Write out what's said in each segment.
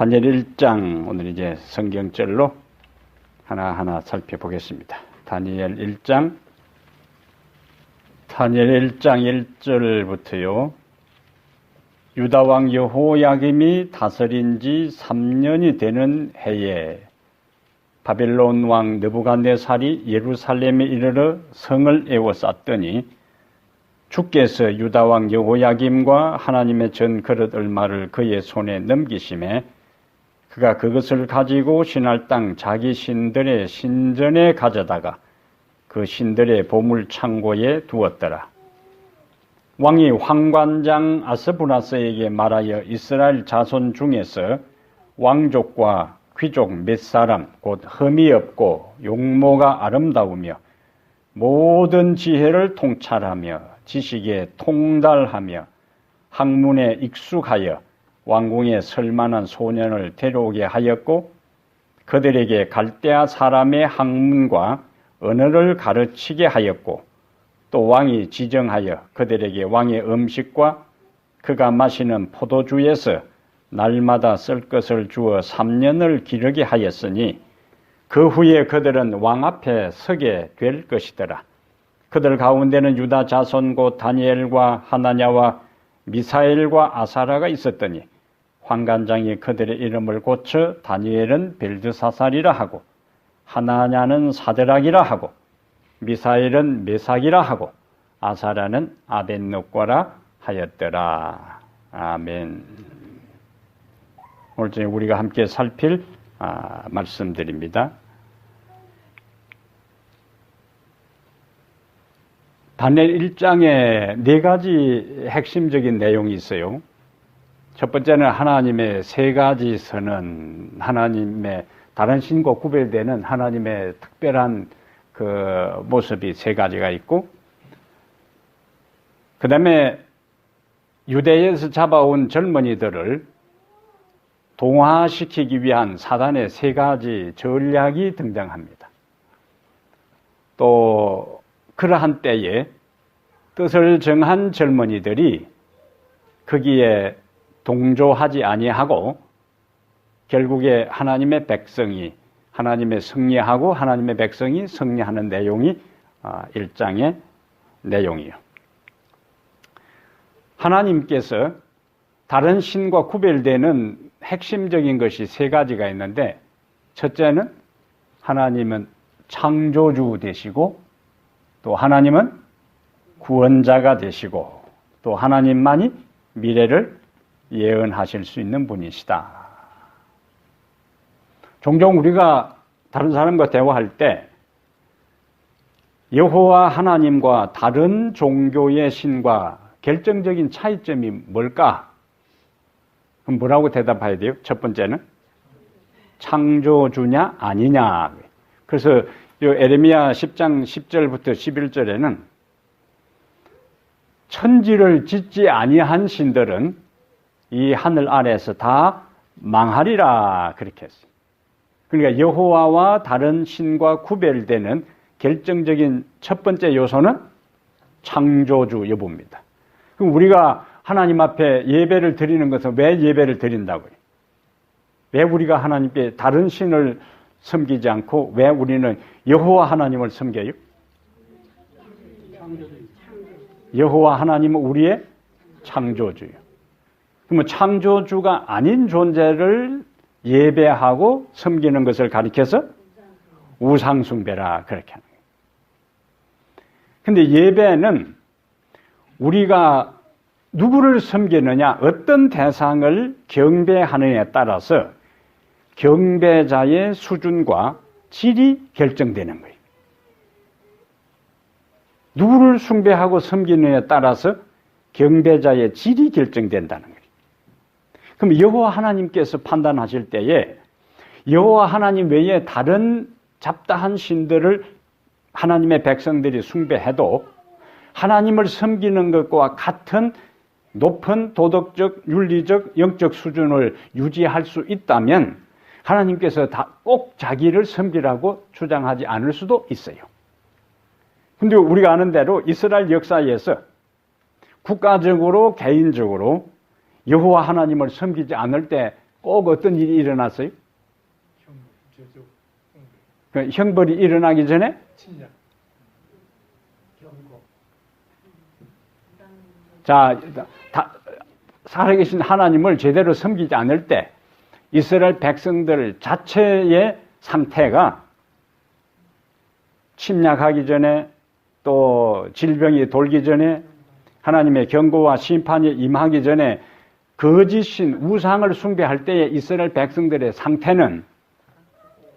다니엘 1장 오늘 이제 성경절로 하나하나 살펴보겠습니다. 다니엘 1장 1절부터요. 유다 왕 여호야김이 다스린 지 3년이 되는 해에 바벨론 왕 느부갓네살이 예루살렘에 이르러 성을 에워쌌더니 주께서 유다 왕 여호야김과 하나님의 전 그릇 얼마를 그의 손에 넘기심에 그가 그것을 가지고 신할 땅 자기 신들의 신전에 가져다가 그 신들의 보물 창고에 두었더라. 왕이 황관장 아스부나스에게 말하여 이스라엘 자손 중에서 왕족과 귀족 몇 사람 곧 흠이 없고 용모가 아름다우며 모든 지혜를 통찰하며 지식에 통달하며 학문에 익숙하여 왕궁에 설만한 소년을 데려오게 하였고 그들에게 갈대아 사람의 학문과 언어를 가르치게 하였고 또 왕이 지정하여 그들에게 왕의 음식과 그가 마시는 포도주에서 날마다 쓸 것을 주어 3년을 기르게 하였으니 그 후에 그들은 왕 앞에 서게 될 것이더라. 그들 가운데는 유다 자손 곧 다니엘과 하나냐와 미사엘과 아사라가 있었더니 황관장이 그들의 이름을 고쳐 다니엘은 벨드사살이라 하고 하나냐는 사드락이라 하고 미사엘은 메삭이라 하고 아사라는 아벳노고라 하였더라. 아멘. 오늘 저녁 우리가 함께 살필 말씀드립니다. 다니엘 1장에 네 가지 핵심적인 내용이 있어요. 첫 번째는 하나님의 세 가지 선언, 하나님의 다른 신과 구별되는 하나님의 특별한 그 모습이 세 가지가 있고, 그 다음에 유대에서 잡아온 젊은이들을 동화시키기 위한 사단의 세 가지 전략이 등장합니다. 또 그러한 때에 뜻을 정한 젊은이들이 거기에 동조하지 아니하고 결국에 하나님의 백성이 하나님의 승리하고 하나님의 백성이 승리하는 내용이 1장의 내용이에요. 하나님께서 다른 신과 구별되는 핵심적인 것이 세 가지가 있는데, 첫째는 하나님은 창조주 되시고, 또 하나님은 구원자가 되시고, 또 하나님만이 미래를 예언하실 수 있는 분이시다. 종종 우리가 다른 사람과 대화할 때 여호와 하나님과 다른 종교의 신과 결정적인 차이점이 뭘까? 그럼 뭐라고 대답해야 돼요? 첫 번째는 창조주냐 아니냐. 그래서 에레미야 10장 10절부터 11절에는 천지를 짓지 아니한 신들은 이 하늘 아래에서 다 망하리라 그렇게 했어요. 그러니까 여호와와 다른 신과 구별되는 결정적인 첫 번째 요소는 창조주 여부입니다. 그럼 우리가 하나님 앞에 예배를 드리는 것은 왜 예배를 드린다고요? 왜 우리가 하나님께 다른 신을 섬기지 않고 왜 우리는 여호와 하나님을 섬겨요? 여호와 하나님은 우리의 창조주예요. 그러면 창조주가 아닌 존재를 예배하고 섬기는 것을 가리켜서 우상숭배라 그렇게 하는 거예요. 근데 예배는 우리가 누구를 섬기느냐, 어떤 대상을 경배하느냐에 따라서 경배자의 수준과 질이 결정되는 거예요. 누구를 숭배하고 섬기느냐에 따라서 경배자의 질이 결정된다는 거예요. 그럼 여호와 하나님께서 판단하실 때에 여호와 하나님 외에 다른 잡다한 신들을 하나님의 백성들이 숭배해도 하나님을 섬기는 것과 같은 높은 도덕적, 윤리적, 영적 수준을 유지할 수 있다면 하나님께서 꼭 자기를 섬기라고 주장하지 않을 수도 있어요. 근데 우리가 아는 대로 이스라엘 역사에서 국가적으로 개인적으로 여호와 하나님을 섬기지 않을 때 꼭 어떤 일이 일어났어요? 그 형벌이 일어나기 전에 자, 살아계신 하나님을 제대로 섬기지 않을 때 이스라엘 백성들 자체의 상태가 침략하기 전에 또 질병이 돌기 전에 하나님의 경고와 심판이 임하기 전에 거짓신 우상을 숭배할 때의 이스라엘 백성들의 상태는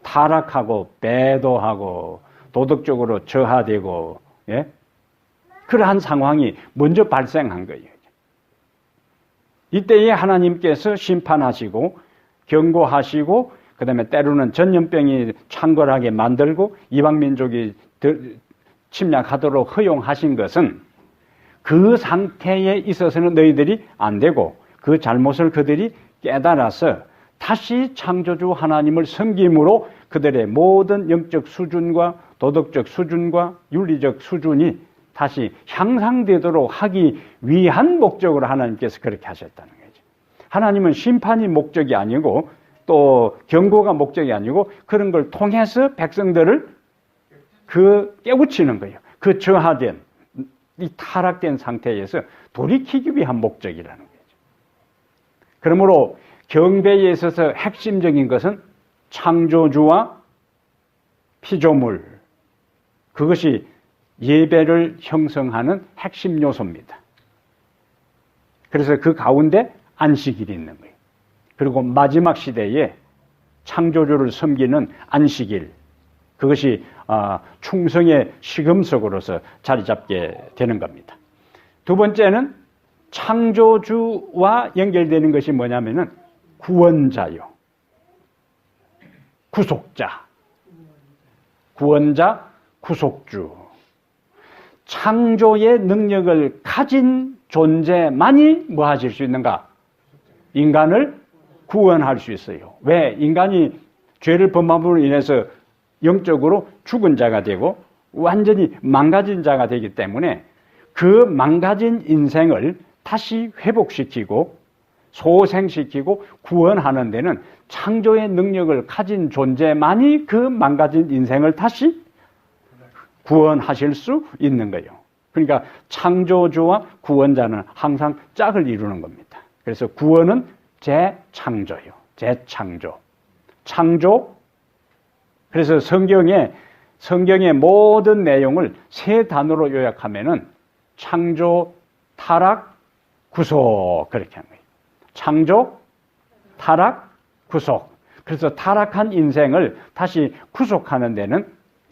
타락하고 배도하고 도덕적으로 저하되고 예? 그러한 상황이 먼저 발생한 거예요. 이때에 하나님께서 심판하시고 경고하시고 그 다음에 때로는 전염병이 창궐하게 만들고 이방민족이 침략하도록 허용하신 것은 그 상태에 있어서는 너희들이 안 되고 그 잘못을 그들이 깨달아서 다시 창조주 하나님을 섬김으로 그들의 모든 영적 수준과 도덕적 수준과 윤리적 수준이 다시 향상되도록 하기 위한 목적으로 하나님께서 그렇게 하셨다는 거죠. 하나님은 심판이 목적이 아니고 또 경고가 목적이 아니고 그런 걸 통해서 백성들을 깨우치는 거예요. 그 저하된 이 타락된 상태에서 돌이키기 위한 목적이라는 거죠. 그러므로 경배에 있어서 핵심적인 것은 창조주와 피조물, 그것이 예배를 형성하는 핵심 요소입니다. 그래서 그 가운데 안식일이 있는 거예요. 그리고 마지막 시대에 창조주를 섬기는 안식일, 그것이 충성의 시금석으로서 자리 잡게 되는 겁니다. 두 번째는 창조주와 연결되는 것이 뭐냐면은 구원자요. 구속자. 구원자, 구속주. 창조의 능력을 가진 존재만이 뭐 하실 수 있는가? 인간을 구원할 수 있어요. 왜? 인간이 죄를 범함으로 인해서 영적으로 죽은 자가 되고 완전히 망가진 자가 되기 때문에 그 망가진 인생을 다시 회복시키고 소생시키고 구원하는 데는 창조의 능력을 가진 존재만이 그 망가진 인생을 다시 구원하실 수 있는 거예요. 그러니까 창조주와 구원자는 항상 짝을 이루는 겁니다. 그래서 구원은 재창조예요. 재창조. 창조. 그래서 성경의 모든 내용을 세 단어로 요약하면은 창조, 타락, 구속 그렇게 하는 거예요. 창조, 타락, 구속. 그래서 타락한 인생을 다시 구속하는 데는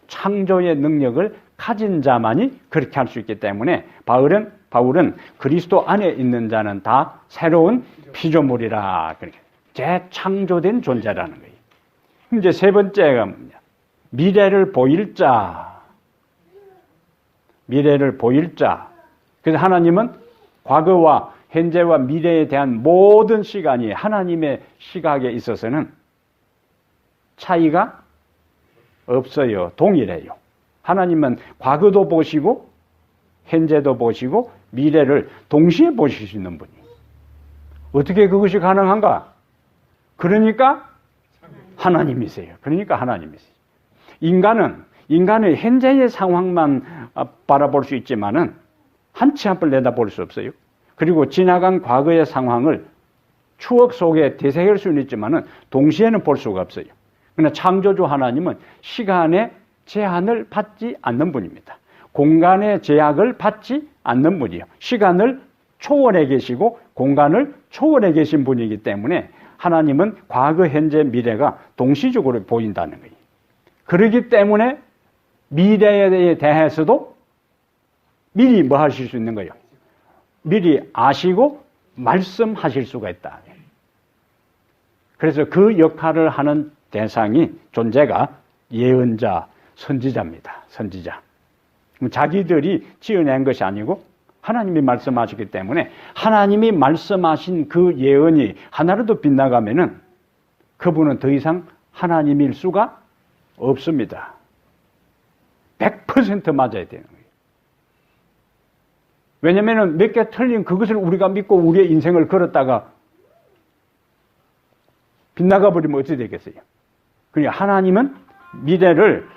창조의 능력을 가진 자만이 그렇게 할 수 있기 때문에 바울은 그리스도 안에 있는 자는 다 새로운 피조물이라 그렇게 재창조된 존재라는 거예요. 이제 세 번째가 뭐냐? 미래를 보일 자. 미래를 보일 자. 그래서 하나님은 과거와 현재와 미래에 대한 모든 시간이 하나님의 시각에 있어서는 차이가 없어요. 동일해요. 하나님은 과거도 보시고 현재도 보시고 미래를 동시에 보실 수 있는 분이에요. 어떻게 그것이 가능한가? 그러니까 하나님이세요. 그러니까 하나님이세요. 인간의 현재의 상황만 바라볼 수 있지만은 한치 앞을 내다볼 수 없어요. 그리고 지나간 과거의 상황을 추억 속에 되새길 수는 있지만은 동시에는 볼 수가 없어요. 그러나 창조주 하나님은 시간의 제한을 받지 않는 분입니다. 공간의 제약을 받지 않는 분이에요. 시간을 초월해 계시고 공간을 초월해 계신 분이기 때문에 하나님은 과거, 현재, 미래가 동시적으로 보인다는 거예요. 그렇기 때문에 미래에 대해서도 미리 뭐 하실 수 있는 거예요? 미리 아시고 말씀하실 수가 있다. 그래서 그 역할을 하는 존재가 예언자, 선지자입니다. 선지자. 자기들이 지어낸 것이 아니고 하나님이 말씀하시기 때문에 하나님이 말씀하신 그 예언이 하나라도 빗나가면은 그분은 더 이상 하나님일 수가 없습니다. 100% 맞아야 되는 거예요. 왜냐면은 몇 개 틀린 그것을 우리가 믿고 우리의 인생을 걸었다가 빗나가 버리면 어떻게 되겠어요? 그러니까 하나님은 미래를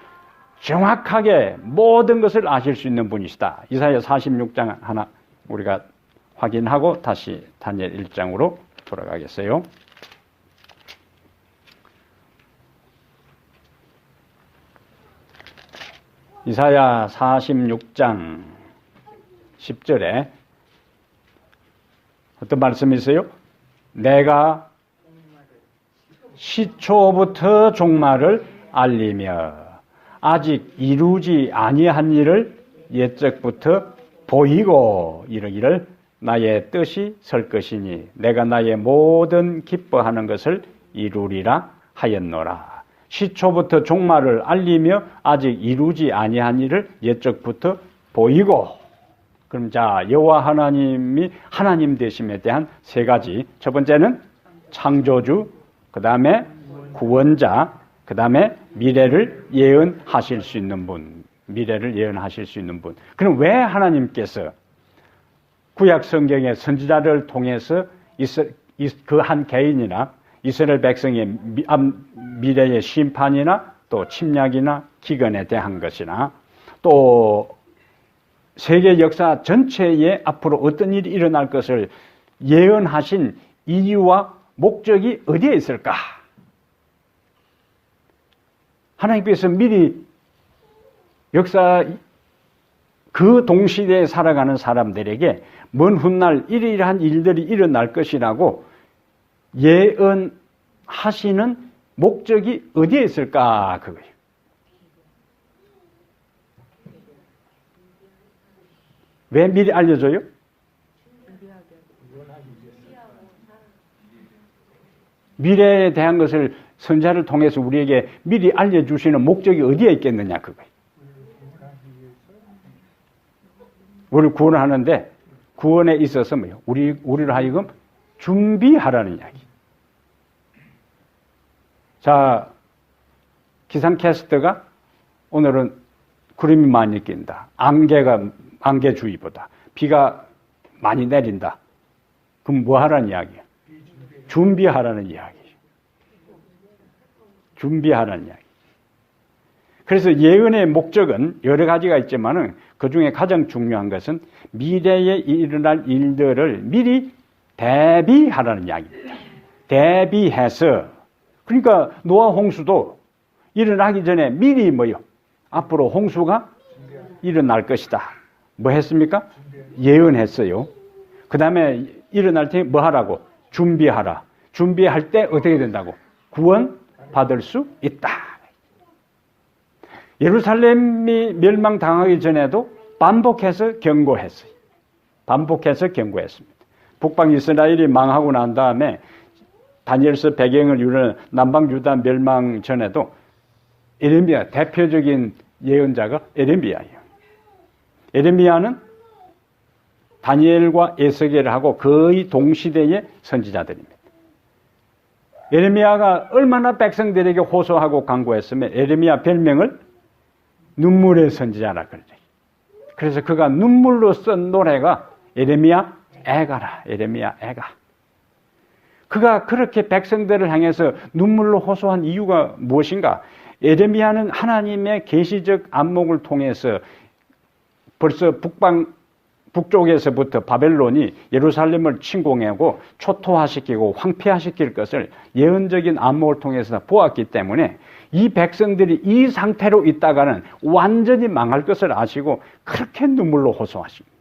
정확하게 모든 것을 아실 수 있는 분이시다. 이사야 46장 하나 우리가 확인하고 다시 다니엘 1장으로 돌아가겠어요. 이사야 46장 10절에 어떤 말씀이 있어요? 내가 시초부터 종말을 알리며 아직 이루지 아니한 일을 옛적부터 보이고 이르기를 나의 뜻이 설 것이니 내가 나의 모든 기뻐하는 것을 이루리라 하였노라. 시초부터 종말을 알리며 아직 이루지 아니한 일을 옛적부터 보이고. 그럼 자, 여호와 하나님이 하나님 되심에 대한 세 가지. 첫 번째는 창조주, 그 다음에 구원자, 그 다음에 미래를 예언하실 수 있는 분. 미래를 예언하실 수 있는 분. 그럼 왜 하나님께서 구약 성경의 선지자를 통해서 그 한 개인이나 이스라엘 백성의 미래의 심판이나 또 침략이나 기근에 대한 것이나 또 세계 역사 전체에 앞으로 어떤 일이 일어날 것을 예언하신 이유와 목적이 어디에 있을까? 하나님께서 미리 역사 그 동시대에 살아가는 사람들에게 먼 훗날 이러이러한 일들이 일어날 것이라고 예언하시는 목적이 어디에 있을까? 그거예요. 왜 미리 알려줘요? 미래에 대한 것을 선지자를 통해서 우리에게 미리 알려주시는 목적이 어디에 있겠느냐? 그거예요. 우리를 구원하는데 구원에 있어서 뭐요? 우리를 하여금 준비하라는 이야기. 자, 기상캐스터가 오늘은 구름이 많이 낀다. 안개주의보다 비가 많이 내린다. 그럼 뭐 하라는 이야기야? 준비하라는 이야기죠. 준비하라는 이야기. 그래서 예언의 목적은 여러 가지가 있지만은 그 중에 가장 중요한 것은 미래에 일어날 일들을 미리 대비하라는 이야기입니다. 대비해서, 그러니까 노아 홍수도 일어나기 전에 미리 뭐요? 앞으로 홍수가 일어날 것이다. 뭐 했습니까? 예언했어요. 그 다음에 일어날 때 뭐 하라고? 준비하라. 준비할 때 어떻게 된다고? 구원 받을 수 있다. 예루살렘이 멸망당하기 전에도 반복해서 경고했어요. 반복해서 경고했습니다. 북방 이스라엘이 망하고 난 다음에 다니엘서 배경을 이루는 남방 유다 멸망 전에도 에레미야, 대표적인 예언자가 에레미야예요. 에레미야는 다니엘과 에스겔하고 거의 동시대의 선지자들입니다. 에레미야가 얼마나 백성들에게 호소하고 강구했으면 에레미야 별명을 눈물의 선지자라 그러죠. 그래서 그가 눈물로 쓴 노래가 에레미야 애가라. 에레미야 애가. 그가 그렇게 백성들을 향해서 눈물로 호소한 이유가 무엇인가? 에레미야는 하나님의 계시적 안목을 통해서 벌써 북쪽에서부터 바벨론이 예루살렘을 침공하고 초토화시키고 황폐화시킬 것을 예언적인 안목을 통해서 보았기 때문에 이 백성들이 이 상태로 있다가는 완전히 망할 것을 아시고 그렇게 눈물로 호소하십니다.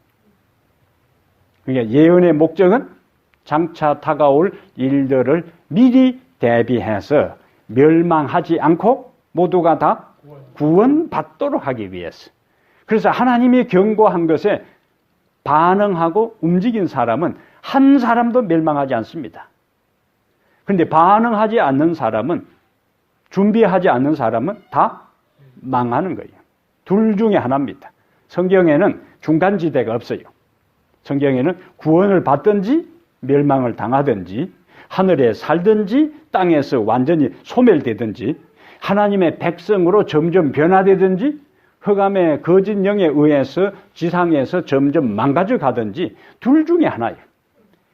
그러니까 예언의 목적은 장차 다가올 일들을 미리 대비해서 멸망하지 않고 모두가 다 구원받도록 하기 위해서. 그래서 하나님이 경고한 것에 반응하고 움직인 사람은 한 사람도 멸망하지 않습니다. 그런데 반응하지 않는 사람은, 준비하지 않는 사람은 다 망하는 거예요. 둘 중에 하나입니다. 성경에는 중간지대가 없어요. 성경에는 구원을 받든지 멸망을 당하든지 하늘에 살든지 땅에서 완전히 소멸되든지 하나님의 백성으로 점점 변화되든지 흑암의 거짓 영에 의해서 지상에서 점점 망가져 가든지 둘 중에 하나예요.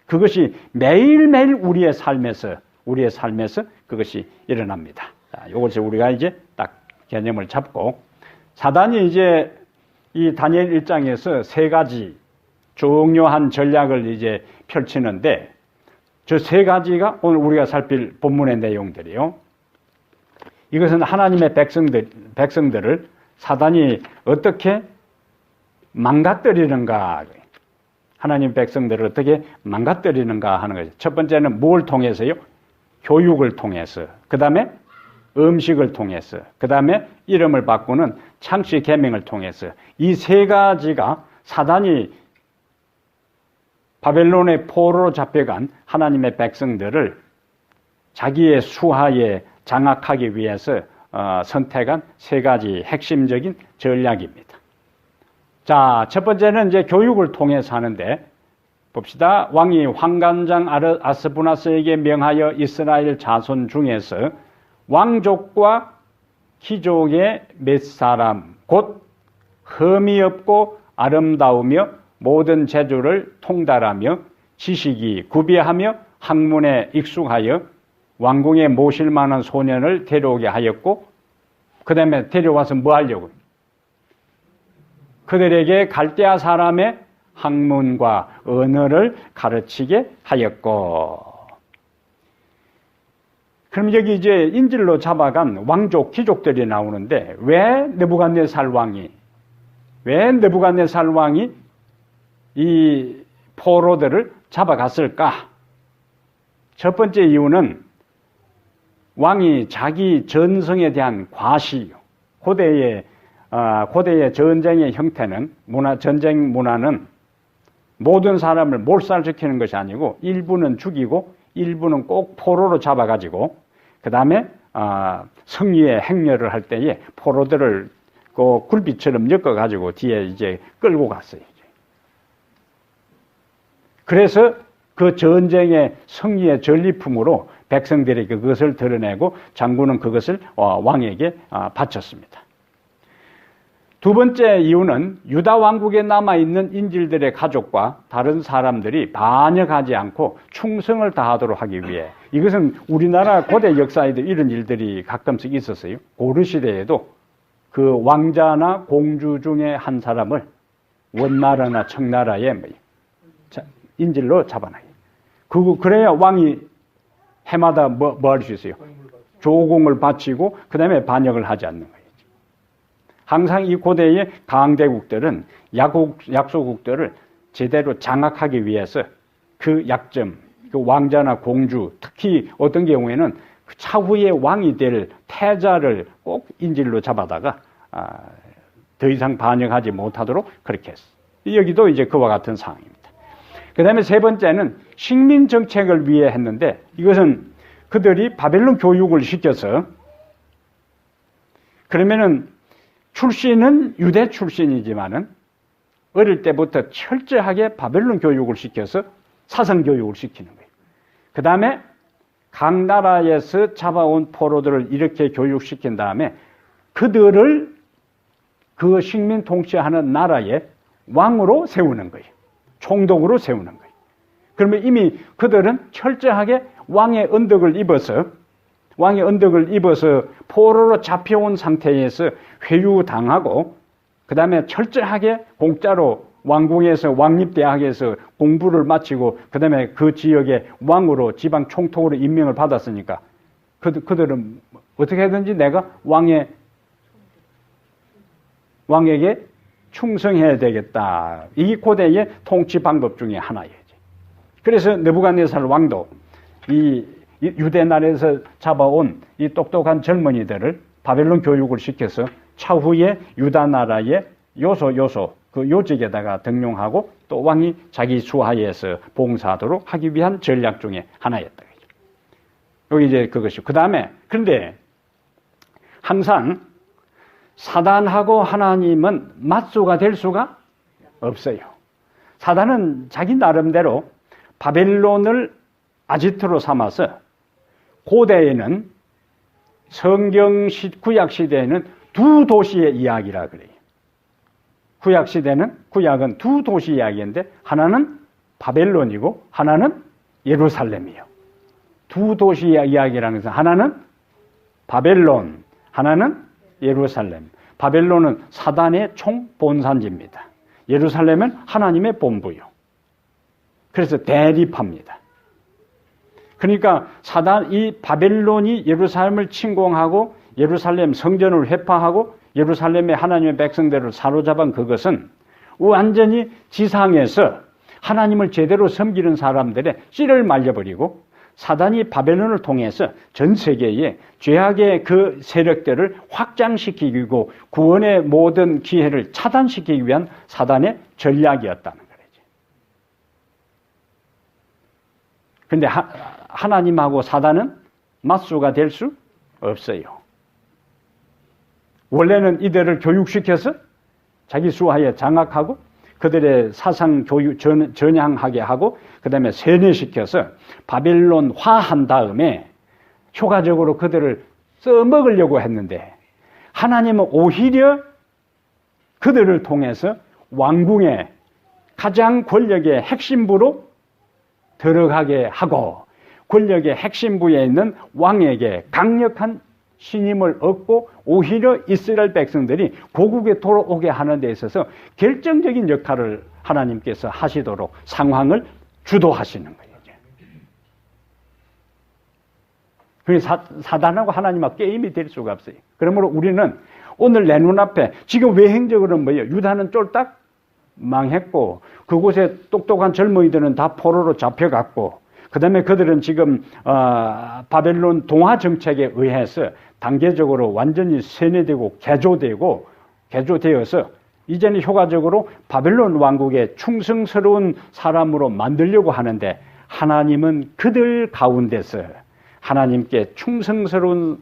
그것이 매일매일 우리의 삶에서 우리의 삶에서 그것이 일어납니다. 자, 이것을 우리가 이제 딱 개념을 잡고, 사단이 이제 이 다니엘 1장에서 세 가지 중요한 전략을 이제 펼치는데, 저 세 가지가 오늘 우리가 살필 본문의 내용들이요. 이것은 하나님의 백성들을 사단이 어떻게 망가뜨리는가, 하나님 백성들을 어떻게 망가뜨리는가 하는 거죠. 첫 번째는 뭘 통해서요? 교육을 통해서, 그 다음에 음식을 통해서, 그 다음에 이름을 바꾸는 창시 계명을 통해서, 이 세 가지가 사단이 바벨론의 포로로 잡혀간 하나님의 백성들을 자기의 수하에 장악하기 위해서 선택한 세 가지 핵심적인 전략입니다. 자, 첫 번째는 이제 교육을 통해서 하는데, 봅시다. 왕이 환관장 아스부나스에게 명하여 이스라엘 자손 중에서 왕족과 귀족의 몇 사람, 곧 흠이 없고 아름다우며 모든 재주를 통달하며 지식이 구비하며 학문에 익숙하여 왕궁에 모실 만한 소년을 데려오게 하였고, 그 다음에 데려와서 뭐 하려고? 그들에게 갈대아 사람의 학문과 언어를 가르치게 하였고. 그럼 여기 이제 인질로 잡아간 왕족, 귀족들이 나오는데, 왜 느부갓네살 왕이 이 포로들을 잡아갔을까? 첫 번째 이유는 왕이 자기 전성에 대한 과시, 고대의 전쟁의 형태는, 전쟁 문화는 모든 사람을 몰살시키는 것이 아니고 일부는 죽이고 일부는 꼭 포로로 잡아가지고 그 다음에 승리의 행렬을 할 때에 포로들을 그 굴비처럼 엮어가지고 뒤에 이제 끌고 갔어요. 그래서 그 전쟁의 승리의 전리품으로 백성들에게 그것을 드러내고 장군은 그것을 왕에게 바쳤습니다. 두 번째 이유는 유다 왕국에 남아있는 인질들의 가족과 다른 사람들이 반역하지 않고 충성을 다하도록 하기 위해. 이것은 우리나라 고대 역사에도 이런 일들이 가끔씩 있었어요. 고르시대에도 그 왕자나 공주 중에 한 사람을 원나라나 청나라에 인질로 잡아놔요. 그래야 왕이 해마다 뭐 할 수 있어요? 조공을 바치고 그 다음에 반역을 하지 않는 거예요. 항상 이 고대의 강대국들은 약소국들을 제대로 장악하기 위해서 그 약점, 그 왕자나 공주, 특히 어떤 경우에는 차후에 왕이 될 태자를 꼭 인질로 잡아다가 더 이상 반역하지 못하도록 그렇게 했어요. 여기도 이제 그와 같은 상황입니다. 그 다음에 세 번째는 식민 정책을 위해 했는데, 이것은 그들이 바벨론 교육을 시켜서, 그러면은 출신은 유대 출신이지만은 어릴 때부터 철저하게 바벨론 교육을 시켜서 사상 교육을 시키는 거예요. 그 다음에 각 나라에서 잡아온 포로들을 이렇게 교육시킨 다음에 그들을 그 식민 통치하는 나라의 왕으로 세우는 거예요. 총독으로 세우는 거예요. 그러면 이미 그들은 철저하게 왕의 언덕을 입어서 포로로 잡혀온 상태에서 회유당하고, 그 다음에 철저하게 공짜로 왕궁에서, 왕립대학에서 공부를 마치고, 그 다음에 그 지역의 왕으로, 지방 총독으로 임명을 받았으니까 그들은 어떻게 하든지 내가 왕에게 충성해야 되겠다. 이 고대의 통치 방법 중에 하나예요. 그래서 느부갓네살 왕도 이 유대 나라에서 잡아온 이 똑똑한 젊은이들을 바벨론 교육을 시켜서 차후에 유다 나라의 그 요직에다가 등용하고 또 왕이 자기 수하에서 봉사하도록 하기 위한 전략 중에 하나였다. 여기 이제 그것이. 그 다음에, 그런데 항상 사단하고 하나님은 맞수가 될 수가 없어요. 사단은 자기 나름대로 바벨론을 아지트로 삼아서, 고대에는 구약 시대에는 두 도시의 이야기라 그래요. 구약은 두 도시 이야기인데, 하나는 바벨론이고 하나는 예루살렘이에요. 두 도시의 이야기라는 것은 하나는 바벨론, 하나는 예루살렘. 바벨론은 사단의 총본산지입니다. 예루살렘은 하나님의 본부요. 그래서 대립합니다. 그러니까 이 바벨론이 예루살렘을 침공하고 예루살렘 성전을 회파하고 예루살렘의 하나님의 백성들을 사로잡은 그것은 완전히 지상에서 하나님을 제대로 섬기는 사람들의 씨를 말려버리고 사단이 바벨론을 통해서 전 세계에 죄악의 그 세력들을 확장시키고 구원의 모든 기회를 차단시키기 위한 사단의 전략이었다는 거죠. 그런데 하나님하고 사단은 맞수가 될 수 없어요. 원래는 이들을 교육시켜서 자기 수하에 장악하고 그들의 사상 교육 전향하게 하고 그 다음에 세뇌시켜서 바벨론화한 다음에 효과적으로 그들을 써먹으려고 했는데 하나님은 오히려 그들을 통해서 왕궁의 가장 권력의 핵심부로 들어가게 하고 권력의 핵심부에 있는 왕에게 강력한 신임을 얻고 오히려 이스라엘 백성들이 고국에 돌아오게 하는 데 있어서 결정적인 역할을 하나님께서 하시도록 상황을 주도하시는 거예요. 그래서 사단하고 하나님하고 게임이 될 수가 없어요. 그러므로 우리는 오늘 내 눈앞에 지금 외행적으로는 뭐예요? 유다는 쫄딱 망했고 그곳에 똑똑한 젊은이들은 다 포로로 잡혀갔고 그 다음에 그들은 지금 바벨론 동화 정책에 의해서 단계적으로 완전히 세뇌되고 개조되어서 이제는 효과적으로 바벨론 왕국의 충성스러운 사람으로 만들려고 하는데 하나님은 그들 가운데서 하나님께 충성스러운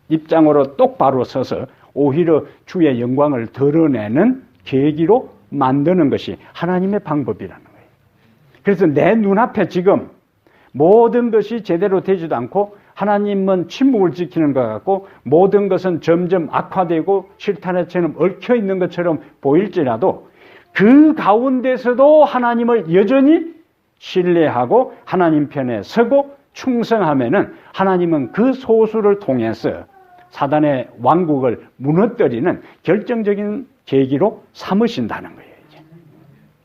입장으로 똑바로 서서 오히려 주의 영광을 드러내는 계기로 만드는 것이 하나님의 방법이라는 거예요. 그래서 내 눈앞에 지금 모든 것이 제대로 되지도 않고 하나님은 침묵을 지키는 것 같고 모든 것은 점점 악화되고 실타래처럼 얽혀 있는 것처럼 보일지라도 그 가운데서도 하나님을 여전히 신뢰하고 하나님 편에 서고 충성하면은 하나님은 그 소수를 통해서 사단의 왕국을 무너뜨리는 결정적인 계기로 삼으신다는 거예요.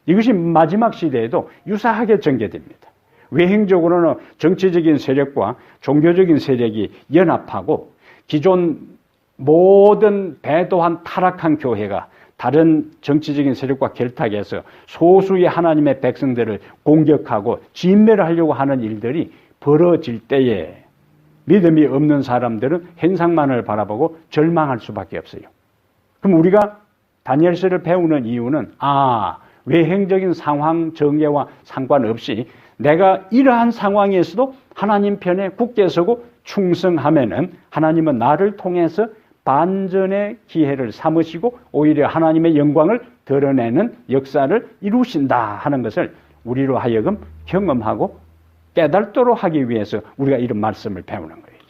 이것이 마지막 시대에도 유사하게 전개됩니다. 외행적으로는 정치적인 세력과 종교적인 세력이 연합하고 기존 모든 배도한 타락한 교회가 다른 정치적인 세력과 결탁해서 소수의 하나님의 백성들을 공격하고 진멸하려고 하는 일들이 벌어질 때에 믿음이 없는 사람들은 현상만을 바라보고 절망할 수밖에 없어요. 그럼 우리가 다니엘서를 배우는 이유는 외행적인 상황 정예와 상관없이 내가 이러한 상황에서도 하나님 편에 굳게 서고 충성하면은 하나님은 나를 통해서 반전의 기회를 삼으시고 오히려 하나님의 영광을 드러내는 역사를 이루신다 하는 것을 우리로 하여금 경험하고 깨닫도록 하기 위해서 우리가 이런 말씀을 배우는 거예요.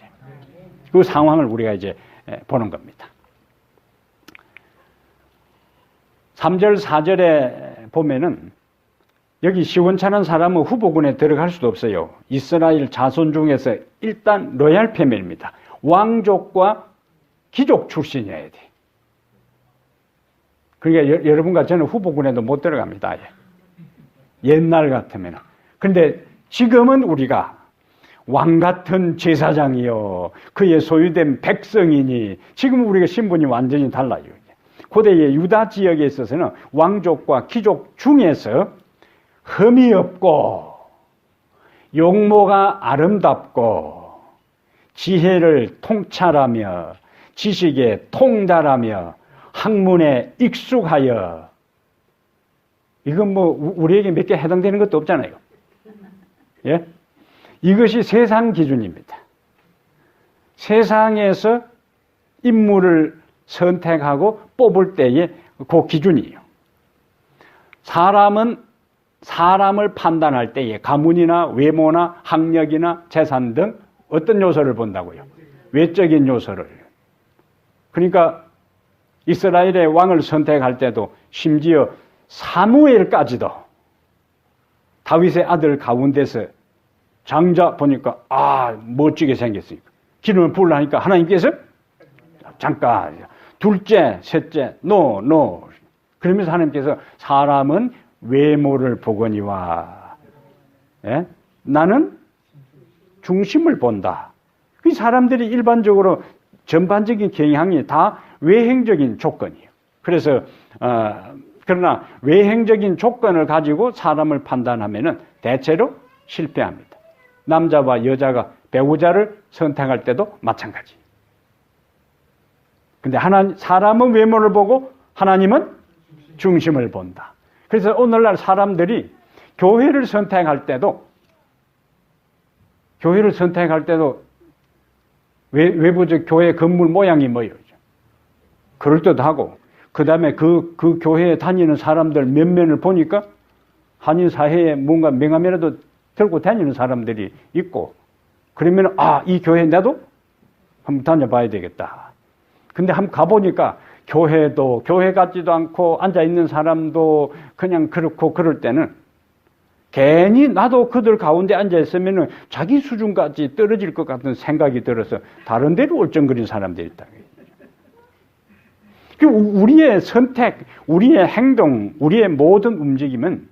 그 상황을 우리가 이제 보는 겁니다. 3절, 4절에 보면은 여기 시원찮은 사람은 후보군에 들어갈 수도 없어요. 이스라엘 자손 중에서 일단 로얄 패밀리입니다. 왕족과 귀족 출신이어야 돼. 그러니까 여러분과 저는 후보군에도 못 들어갑니다. 옛날 같으면. 그런데 지금은 우리가 왕 같은 제사장이요 그의 소유된 백성이니 지금 우리가 신분이 완전히 달라요. 고대의 유다 지역에 있어서는 왕족과 귀족 중에서 흠이 없고 용모가 아름답고 지혜를 통찰하며 지식에 통달하며 학문에 익숙하여 이건 뭐 우리에게 몇 개 해당되는 것도 없잖아요. 예? 이것이 세상 기준입니다. 세상에서 인물을 선택하고 뽑을 때의 그 기준이에요. 사람을 판단할 때에 가문이나 외모나 학력이나 재산 등 어떤 요소를 본다고요? 외적인 요소를. 그러니까 이스라엘의 왕을 선택할 때도 심지어 사무엘까지도 다윗의 아들 가운데서 장자 보니까 멋지게 생겼으니까 기름을 부으려니까 하나님께서 잠깐 둘째, 셋째, 노 그러면서 하나님께서 사람은 외모를 보거니와 나는 중심을 본다. 그 사람들이 일반적으로 전반적인 경향이 다 외행적인 조건이에요. 그래서 그러나 외행적인 조건을 가지고 사람을 판단하면은 대체로 실패합니다. 남자와 여자가 배우자를 선택할 때도 마찬가지. 근데 사람은 외모를 보고 하나님은 중심을 본다. 그래서 오늘날 사람들이 교회를 선택할 때도 외부적 교회 건물 모양이 뭐예요? 그럴듯하고 그 다음에 그 교회에 다니는 사람들 면면을 보니까 한인 사회에 뭔가 명함이라도 들고 다니는 사람들이 있고 그러면 이 교회 나도 한번 다녀봐야 되겠다. 근데 한번 가보니까 교회도 교회 같지도 않고 앉아있는 사람도 그냥 그렇고 그럴 때는 괜히 나도 그들 가운데 앉아있으면 자기 수준까지 떨어질 것 같은 생각이 들어서 다른 데로 얼쩡거리는 사람들이 있다. 우리의 선택, 우리의 행동, 우리의 모든 움직임은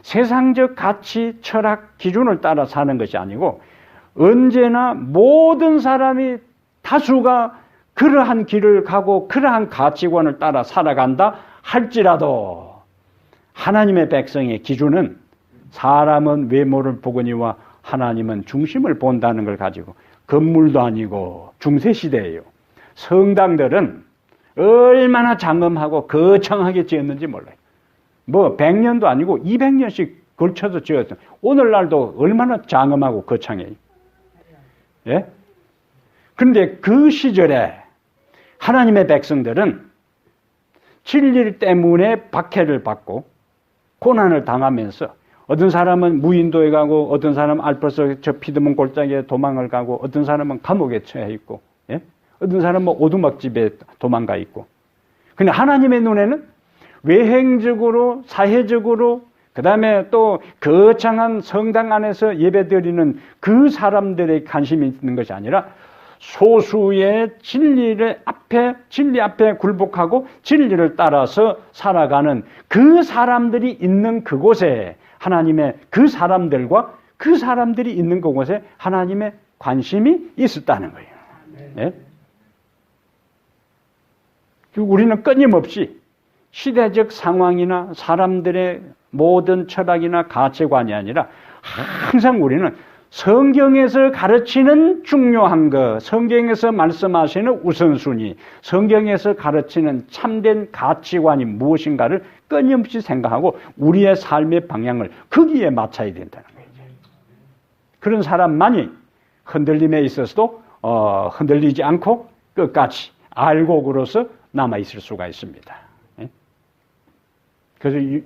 세상적 가치, 철학, 기준을 따라 사는 것이 아니고 언제나 모든 사람이 다수가 그러한 길을 가고 그러한 가치관을 따라 살아간다 할지라도 하나님의 백성의 기준은 사람은 외모를 보거니와 하나님은 중심을 본다는 걸 가지고 건물도 아니고 중세시대예요. 성당들은 얼마나 장엄하고 거창하게 지었는지 몰라요. 100년도 아니고 200년씩 걸쳐서 지었어요. 오늘날도 얼마나 장엄하고 거창해요. 예? 그런데 그 시절에 하나님의 백성들은 진리 때문에 박해를 받고 고난을 당하면서 어떤 사람은 무인도에 가고 어떤 사람은 알프스 저 피드몬 골짜기에 도망을 가고 어떤 사람은 감옥에 처해 있고 어떤 사람은 오두막집에 도망가 있고. 근데 하나님의 눈에는 외행적으로 사회적으로 그 다음에 또 거창한 성당 안에서 예배드리는 그 사람들의 관심이 있는 것이 아니라 소수의 진리 앞에 굴복하고 진리를 따라서 살아가는 그 사람들이 있는 그곳에 하나님의 그 사람들과 그 사람들이 있는 그곳에 하나님의 관심이 있었다는 거예요. 네? 우리는 끊임없이 시대적 상황이나 사람들의 모든 철학이나 가치관이 아니라 항상 우리는 성경에서 가르치는 중요한 것, 성경에서 말씀하시는 우선순위, 성경에서 가르치는 참된 가치관이 무엇인가를 끊임없이 생각하고 우리의 삶의 방향을 거기에 맞춰야 된다는 거예요. 그런 사람만이 흔들림에 있어서도 흔들리지 않고 끝까지 알곡으로서 남아있을 수가 있습니다. 그래서 이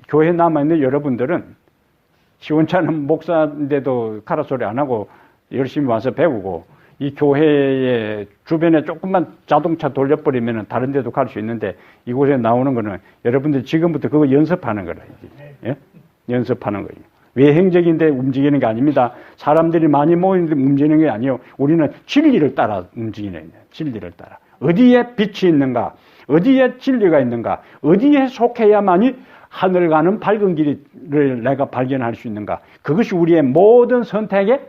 교회에 남아있는 여러분들은 시원찮은 목사인데도 카라소리 안 하고 열심히 와서 배우고 이 교회의 주변에 조금만 자동차 돌려버리면 다른 데도 갈 수 있는데 이곳에 나오는 거는 여러분들 지금부터 그거 연습하는 거라. 예? 연습하는 거예요. 외행적인 데 움직이는 게 아닙니다. 사람들이 많이 모이는데 움직이는 게 아니에요. 우리는 진리를 따라 움직이는 거예요. 진리를 따라. 어디에 빛이 있는가? 어디에 진리가 있는가? 어디에 속해야만이 하늘 가는 밝은 길을 내가 발견할 수 있는가? 그것이 우리의 모든 선택의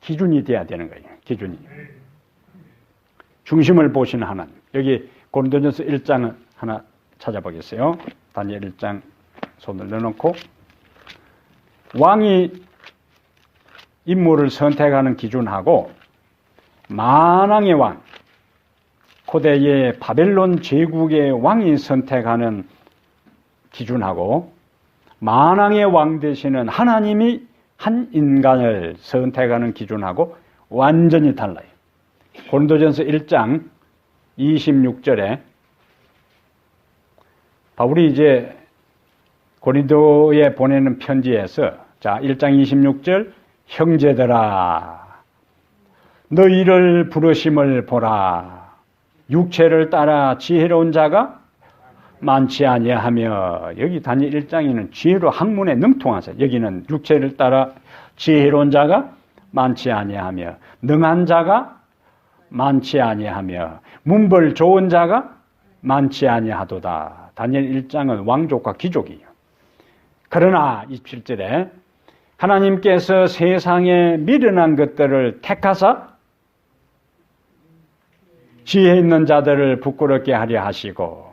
기준이 돼야 되는 거예요. 기준이. 중심을 보시는 하나님. 여기 고린도전서 1장 하나 찾아보겠어요. 다니엘 1장 손을 넣어놓고 왕이 인물을 선택하는 기준하고 만왕의 왕, 고대의 바벨론 제국의 왕이 선택하는 기준하고 만왕의 왕 되시는 하나님이 한 인간을 선택하는 기준하고 완전히 달라요. 고린도전서 1장 26절에 바울이 이제 고린도에 보내는 편지에서 자 1장 26절 형제들아 너희를 부르심을 보라 육체를 따라 지혜로운 자가 많지 아니하며 여기 다니엘 1장에는 지혜로 학문에 능통하세요. 여기는 육체를 따라 지혜로운 자가 많지 아니하며 능한 자가 많지 아니하며 문벌 좋은 자가 많지 아니하도다. 다니엘 1장은 왕족과 귀족이에요. 그러나 27절에 하나님께서 세상에 미련한 것들을 택하사 지혜 있는 자들을 부끄럽게 하려 하시고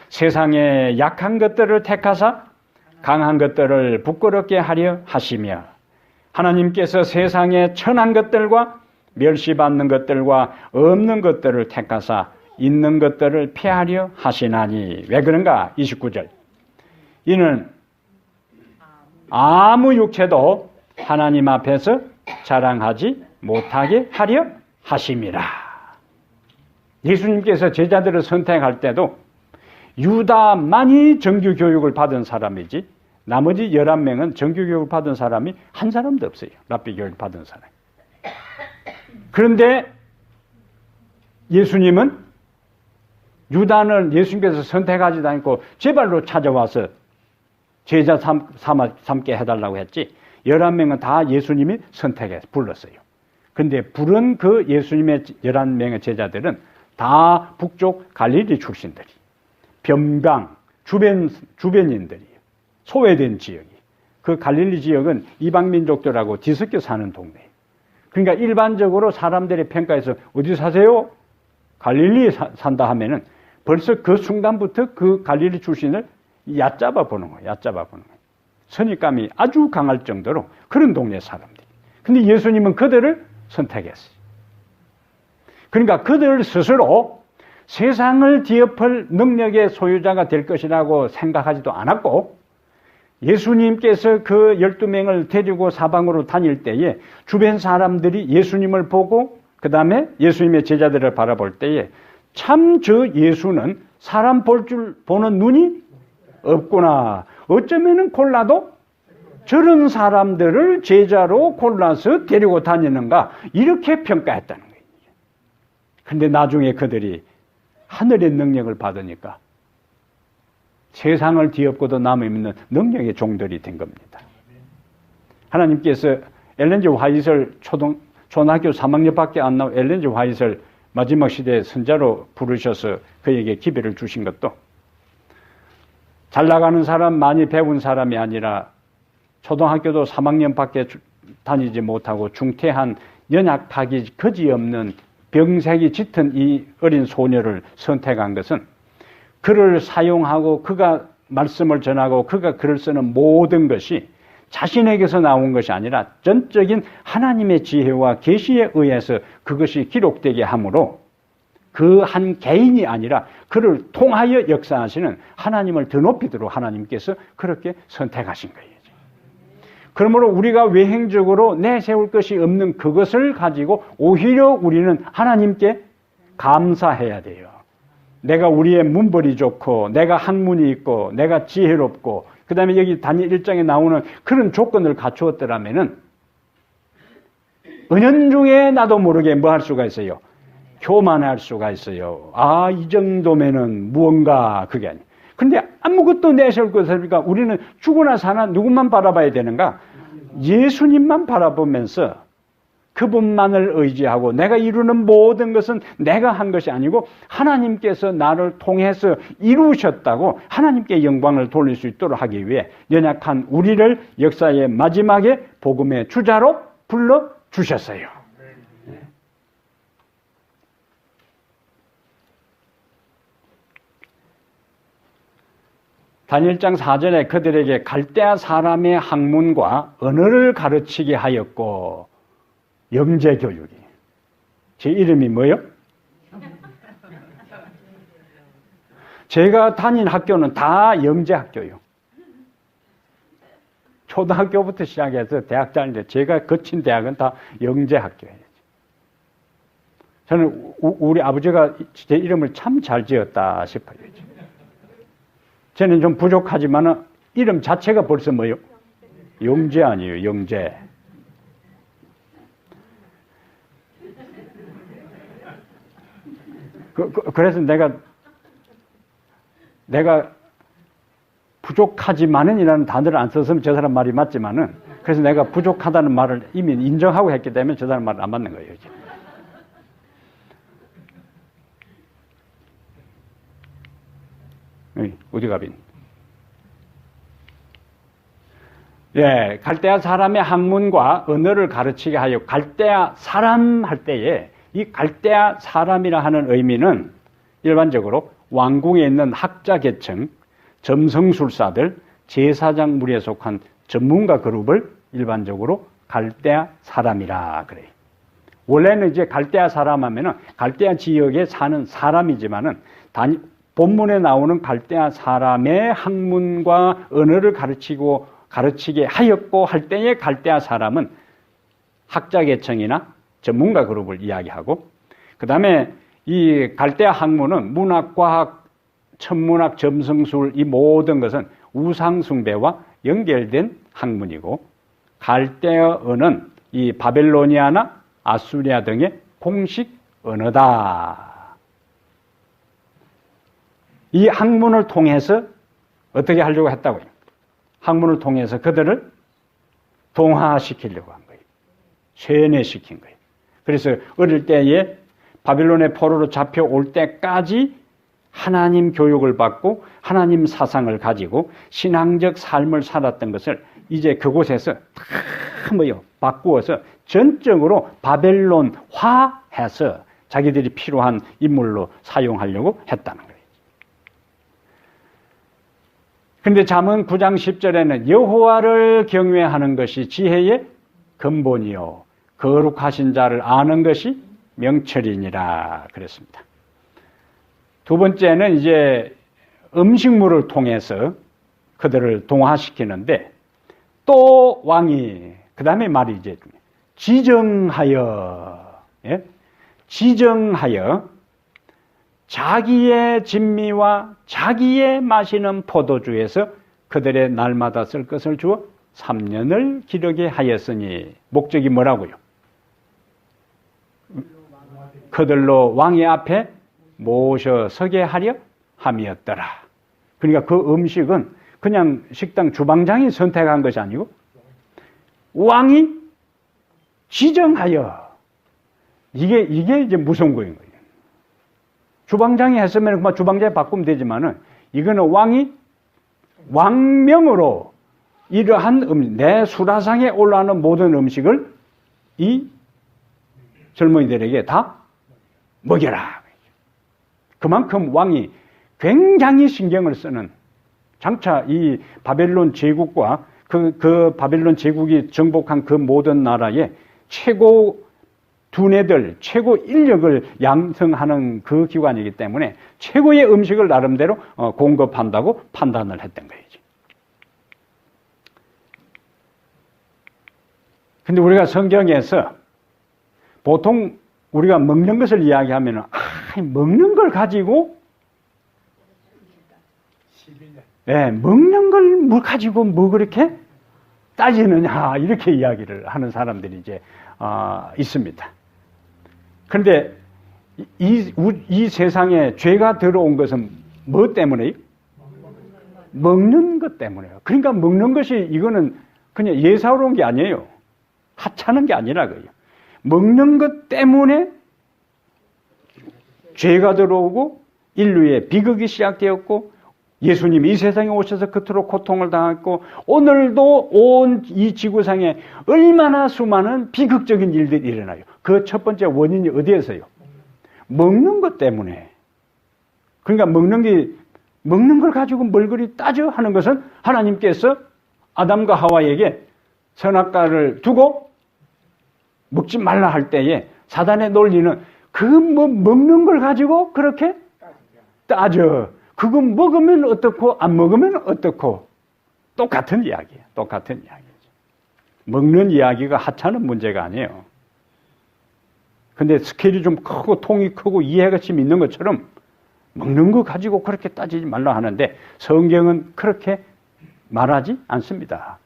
세상에 약한 것들을 택하사 강한 것들을 부끄럽게 하려 하시며 하나님께서 세상에 천한 것들과 멸시받는 것들과 없는 것들을 택하사 있는 것들을 피하려 하시나니. 왜 그런가? 29절. 이는 아무 육체도 하나님 앞에서 자랑하지 못하게 하려 하심이라. 예수님께서 제자들을 선택할 때도 유다만이 정규 교육을 받은 사람이지 나머지 11명은 정규 교육을 받은 사람이 한 사람도 없어요. 랍비 교육을 받은 사람. 그런데 예수님은 유다는 예수님께서 선택하지도 않고 제발로 찾아와서 제자 삼게 해달라고 했지 11명은 다 예수님이 선택해서 불렀어요. 그런데 부른 그 예수님의 11명의 제자들은 다 북쪽 갈릴리 출신들이 변방 주변인들이에요. 소외된 지역이. 그 갈릴리 지역은 이방 민족들하고 뒤섞여 사는 동네예요. 그러니까 일반적으로 사람들의 평가에서 어디 사세요? 갈릴리에 산다 하면은 벌써 그 순간부터 그 갈릴리 출신을 얕잡아 보는 거예요. 선입감이 아주 강할 정도로 그런 동네 사람들. 근데 예수님은 그들을 선택했어요. 그러니까 그들 스스로 세상을 뒤엎을 능력의 소유자가 될 것이라고 생각하지도 않았고 예수님께서 그 12명을 데리고 사방으로 다닐 때에 주변 사람들이 예수님을 보고 그 다음에 예수님의 제자들을 바라볼 때에 참 저 예수는 사람 보는 눈이 없구나. 어쩌면은 골라도 저런 사람들을 제자로 골라서 데리고 다니는가 이렇게 평가했다는 거예요. 그런데 나중에 그들이 하늘의 능력을 받으니까 세상을 뒤엎고도 남아있는 능력의 종들이 된 겁니다. 하나님께서 엘렌 G. 화이트를 초등학교 3학년밖에 안 나온 엘렌 G. 화이트를 마지막 시대의 선자로 부르셔서 그에게 기별을 주신 것도 잘 나가는 사람, 많이 배운 사람이 아니라 초등학교도 3학년밖에 다니지 못하고 중퇴한 연약하기 거지없는 병색이 짙은 이 어린 소녀를 선택한 것은 그를 사용하고 그가 말씀을 전하고 그가 글을 쓰는 모든 것이 자신에게서 나온 것이 아니라 전적인 하나님의 지혜와 계시에 의해서 그것이 기록되게 하므로 그 한 개인이 아니라 그를 통하여 역사하시는 하나님을 더 높이도록 하나님께서 그렇게 선택하신 거예요. 그러므로 우리가 외행적으로 내세울 것이 없는 그것을 가지고 오히려 우리는 하나님께 감사해야 돼요. 내가 우리의 문벌이 좋고 내가 학문이 있고 내가 지혜롭고 그 다음에 여기 다니엘 1장에 나오는 그런 조건을 갖추었더라면은 은연중에 나도 모르게 뭐 할 수가 있어요? 교만할 수가 있어요. 아, 이 정도면은 무언가 그게 아니에요. 근데 아무것도 내세울 것 없으니까 우리는 죽으나 사나 누구만 바라봐야 되는가? 예수님만 바라보면서 그분만을 의지하고 내가 이루는 모든 것은 내가 한 것이 아니고 하나님께서 나를 통해서 이루셨다고 하나님께 영광을 돌릴 수 있도록 하기 위해 연약한 우리를 역사의 마지막에 복음의 주자로 불러주셨어요. 다니엘 장 4절에 그들에게 갈대아 사람의 학문과 언어를 가르치게 하였고 영재교육이. 제 이름이 뭐예요? 제가 다닌 학교는 다 영재학교예요. 초등학교부터 시작해서 대학 다니는데 제가 거친 대학은 다 영재학교예요. 저는 우리 아버지가 제 이름을 참 잘 지었다 싶어요. 저는 좀 부족하지만 이름 자체가 벌써 뭐예요? 영재 아니에요, 영재. 그래서 내가 부족하지만은 이라는 단어를 안 썼으면 저 사람 말이 맞지만은 그래서 내가 부족하다는 말을 이미 인정하고 했기 때문에 저 사람 말을 안 받는 거예요. 이제. 어디 가빈? 예, 갈대아 사람의 학문과 언어를 가르치게 하여 갈대아 사람 할 때에 이 갈대아 사람이라 하는 의미는 일반적으로 왕궁에 있는 학자 계층, 점성술사들, 제사장 무리에 속한 전문가 그룹을 일반적으로 갈대아 사람이라 그래요. 원래는 이제 갈대아 사람 하면은 갈대아 지역에 사는 사람이지만은 본문에 나오는 갈대아 사람의 학문과 언어를 가르치게 하였고 할 때의 갈대아 사람은 학자 계층이나 전문가 그룹을 이야기하고, 그 다음에 이 갈대아 학문은 문학, 과학, 천문학, 점성술 이 모든 것은 우상숭배와 연결된 학문이고, 갈대어는 이 바벨로니아나 아수리아 등의 공식 언어다. 이 학문을 통해서 어떻게 하려고 했다고요? 학문을 통해서 그들을 동화시키려고 한 거예요. 세뇌시킨 거예요. 그래서 어릴 때에 바빌론의 포로로 잡혀올 때까지 하나님 교육을 받고 하나님 사상을 가지고 신앙적 삶을 살았던 것을 이제 그곳에서 다 바꾸어서 전적으로 바벨론화해서 자기들이 필요한 인물로 사용하려고 했다는 거예요. 그런데 잠언 9장 10절에는 여호와를 경외하는 것이 지혜의 근본이요 거룩하신 자를 아는 것이 명철이니라 그랬습니다. 두 번째는 이제 음식물을 통해서 그들을 동화시키는데, 또 왕이 그 다음에 말이 이제 지정하여, 예? 지정하여 자기의 진미와 자기의 마시는 포도주에서 그들의 날마다 쓸 것을 주어 3년을 기르게 하였으니, 목적이 뭐라고요? 그들로 왕의 앞에 모셔 서게 하려 함이었더라. 그러니까 그 음식은 그냥 식당 주방장이 선택한 것이 아니고 왕이 지정하여, 이게 이제 무서운 거예요. 주방장이 했으면 그만 주방장이 바꾸면 되지만은, 이거는 왕이 왕명으로 이러한 내 수라상에 올라오는 모든 음식을 이 젊은이들에게 다 먹여라. 그만큼 왕이 굉장히 신경을 쓰는, 장차 이 바벨론 제국과 그 바벨론 제국이 정복한 그 모든 나라의 최고 두뇌들, 최고 인력을 양성하는 그 기관이기 때문에 최고의 음식을 나름대로 공급한다고 판단을 했던 거예요. 근데 우리가 성경에서 보통 우리가 먹는 것을 이야기하면, 먹는 걸 가지고, 네, 먹는 걸 가지고 뭐 그렇게 따지느냐, 이렇게 이야기를 하는 사람들이 이제 있습니다. 그런데 이 세상에 죄가 들어온 것은 뭐 때문에요? 먹는 것 때문에요. 그러니까 먹는 것이, 이거는 그냥 예사로 온 게 아니에요. 하찮은 게 아니라고요. 먹는 것 때문에 죄가 들어오고 인류의 비극이 시작되었고, 예수님이 이 세상에 오셔서 그토록 고통을 당했고, 오늘도 온 이 지구상에 얼마나 수많은 비극적인 일들이 일어나요. 그 첫 번째 원인이 어디에서요? 먹는 것 때문에. 그러니까 먹는 걸 가지고 뭘 그리 따져 하는 것은, 하나님께서 아담과 하와에게 선악과를 두고 먹지 말라 할 때에 사단의 논리는, 먹는 걸 가지고 그렇게 따져. 그거 먹으면 어떻고 안 먹으면 어떻고. 똑같은 이야기예요. 똑같은 이야기죠. 먹는 이야기가 하찮은 문제가 아니에요. 근데 스케일이 좀 크고 통이 크고 이해가 좀 있는 것처럼 먹는 거 가지고 그렇게 따지지 말라 하는데, 성경은 그렇게 말하지 않습니다.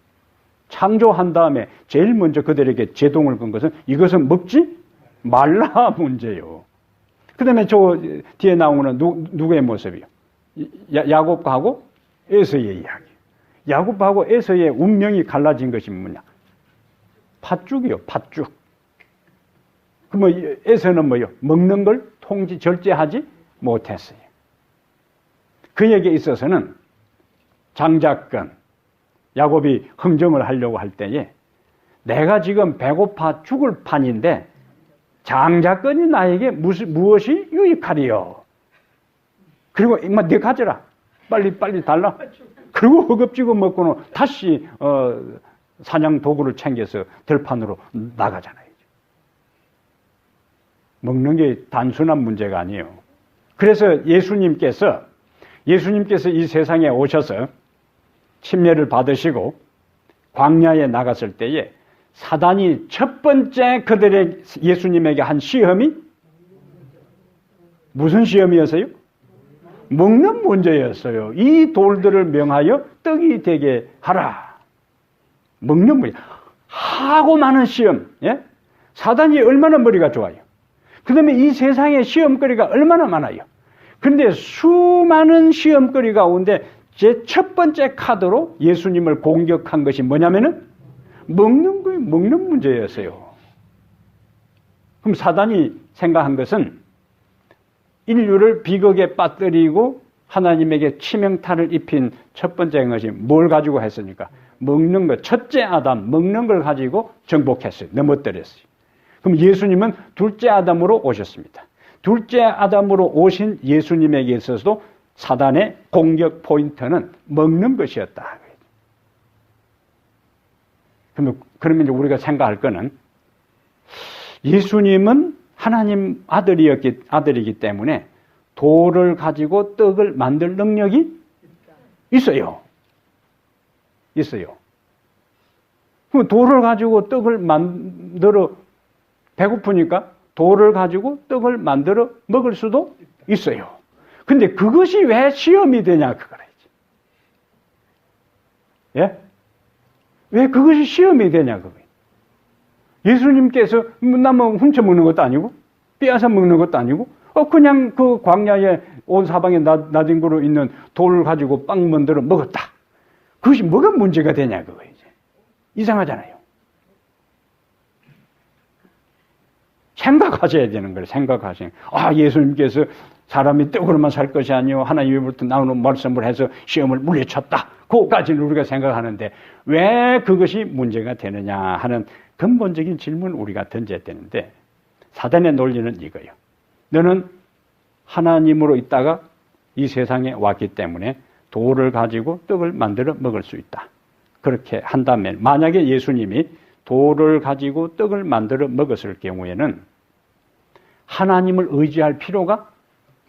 창조한 다음에 제일 먼저 그들에게 제동을 건 것은 이것은 먹지 말라 문제요. 그 다음에 저 뒤에 나오는 누구의 모습이요? 야곱하고 에서의 이야기. 야곱하고 에서의 운명이 갈라진 것이 뭐냐? 팥죽이요, 팥죽. 뭐 에서는 뭐요? 먹는 걸 절제하지 못했어요. 그에게 있어서는 장자권, 야곱이 흥정을 하려고 할 때에 내가 지금 배고파 죽을 판인데 장자권이 나에게 무엇이 유익하리요? 그리고 임마 네 가져라. 빨리 달라. 그리고 허겁지겁 먹고는 다시 사냥 도구를 챙겨서 들판으로 나가잖아요. 먹는 게 단순한 문제가 아니에요. 그래서 예수님께서 이 세상에 오셔서 침례를 받으시고 광야에 나갔을 때에 사단이 첫 번째 예수님에게 한 시험이 무슨 시험이었어요? 먹는 문제였어요. 이 돌들을 명하여 떡이 되게 하라. 먹는 문제. 하고 많은 시험. 예? 사단이 얼마나 머리가 좋아요. 그 다음에 이 세상에 시험거리가 얼마나 많아요. 그런데 수많은 시험거리 가운데 제 첫 번째 카드로 예수님을 공격한 것이 뭐냐면은 먹는 거예요. 먹는 문제였어요. 그럼 사단이 생각한 것은 인류를 비극에 빠뜨리고 하나님에게 치명타를 입힌 첫 번째 것이 뭘 가지고 했으니까 먹는 것. 첫째 아담 먹는 걸 가지고 정복했어요. 넘어뜨렸어요. 그럼 예수님은 둘째 아담으로 오셨습니다. 둘째 아담으로 오신 예수님에게 있어서도 사단의 공격 포인트는 먹는 것이었다. 그러면 이제 우리가 생각할 거는 예수님은 하나님 아들이기 때문에 돌을 가지고 떡을 만들 능력이 있어요. 그럼 돌을 가지고 떡을 만들어 배고프니까 돌을 가지고 떡을 만들어 먹을 수도 있어요. 근데 그것이 왜 시험이 되냐 그거라지. 예? 왜 그것이 시험이 되냐 그거예요. 예수님께서 남은 훔쳐 먹는 것도 아니고 빼앗아 먹는 것도 아니고 그냥 그 광야에 온 사방에 나뒹구로 있는 돌을 가지고 빵 만들어 먹었다. 그것이 뭐가 문제가 되냐 그거예요. 이상하잖아요. 생각하셔야 되는 거예요. 생각하셔야. 예수님께서 사람이 떡으로만 살 것이 아니요 하나님으로부터 나오는 말씀을 해서 시험을 물리쳤다. 그거까지는 우리가 생각하는데 왜 그것이 문제가 되느냐 하는 근본적인 질문을 우리가 던져야 되는데 사단의 논리는 이거예요. 너는 하나님으로 있다가 이 세상에 왔기 때문에 돌을 가지고 떡을 만들어 먹을 수 있다. 그렇게 한다면 만약에 예수님이 돌을 가지고 떡을 만들어 먹었을 경우에는 하나님을 의지할 필요가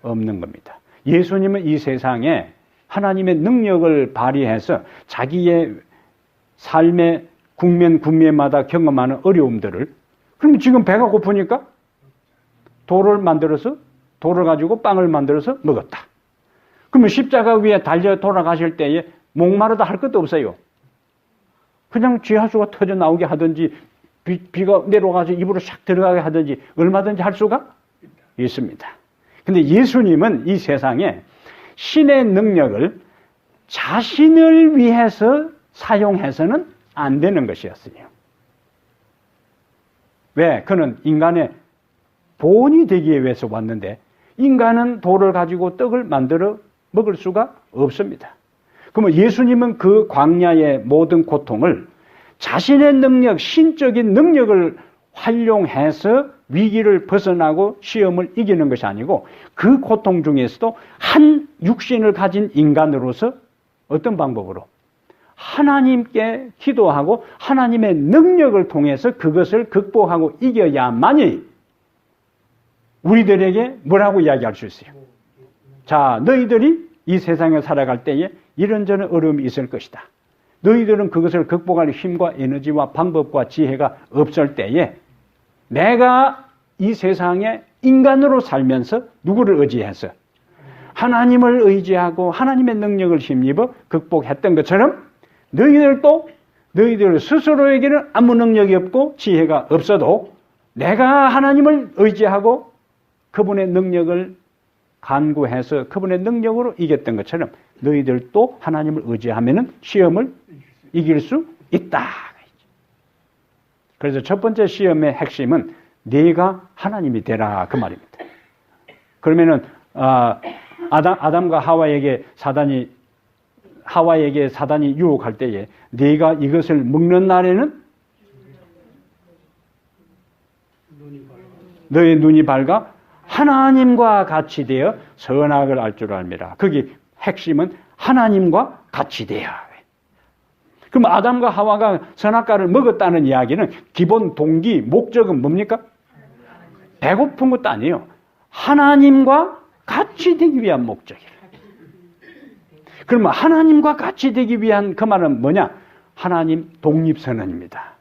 없는 겁니다. 예수님은 이 세상에 하나님의 능력을 발휘해서 자기의 삶의 국면마다 경험하는 어려움들을 그럼 지금 배가 고프니까 돌을 가지고 빵을 만들어서 먹었다. 그러면 십자가 위에 달려 돌아가실 때에 목마르다 할 것도 없어요. 그냥 쥐하수가 터져 나오게 하든지 비가 내려가서 입으로 샥 들어가게 하든지 얼마든지 할 수가 있습니다. 근데 예수님은 이 세상에 신의 능력을 자신을 위해서 사용해서는 안 되는 것이었어요. 왜? 그는 인간의 본이 되기 위해서 왔는데 인간은 돌을 가지고 떡을 만들어 먹을 수가 없습니다. 그러면 예수님은 그 광야의 모든 고통을 자신의 능력, 신적인 능력을 활용해서 위기를 벗어나고 시험을 이기는 것이 아니고 그 고통 중에서도 한 육신을 가진 인간으로서 어떤 방법으로 하나님께 기도하고 하나님의 능력을 통해서 그것을 극복하고 이겨야만이 우리들에게 뭐라고 이야기할 수 있어요? 자, 너희들이 이 세상에 살아갈 때에 이런저런 어려움이 있을 것이다. 너희들은 그것을 극복할 힘과 에너지와 방법과 지혜가 없을 때에 내가 이 세상에 인간으로 살면서 누구를 의지해서 하나님을 의지하고 하나님의 능력을 힘입어 극복했던 것처럼 너희들 스스로에게는 아무 능력이 없고 지혜가 없어도 내가 하나님을 의지하고 그분의 능력을 간구해서 그분의 능력으로 이겼던 것처럼 너희들도 하나님을 의지하면은 시험을 이길 수 있다. 그래서 첫 번째 시험의 핵심은 네가 하나님이 되라 그 말입니다. 그러면은 아담과 하와에게 사단이 유혹할 때에 네가 이것을 먹는 날에는 너의 눈이 밝아 하나님과 같이 되어 선악을 알 줄 알미라. 거기 핵심은 하나님과 같이 되어. 그럼 아담과 하와가 선악과를 먹었다는 이야기는 기본 동기, 목적은 뭡니까? 배고픈 것도 아니에요. 하나님과 같이 되기 위한 목적이에요. 그러면 하나님과 같이 되기 위한 그 말은 뭐냐? 하나님 독립선언입니다.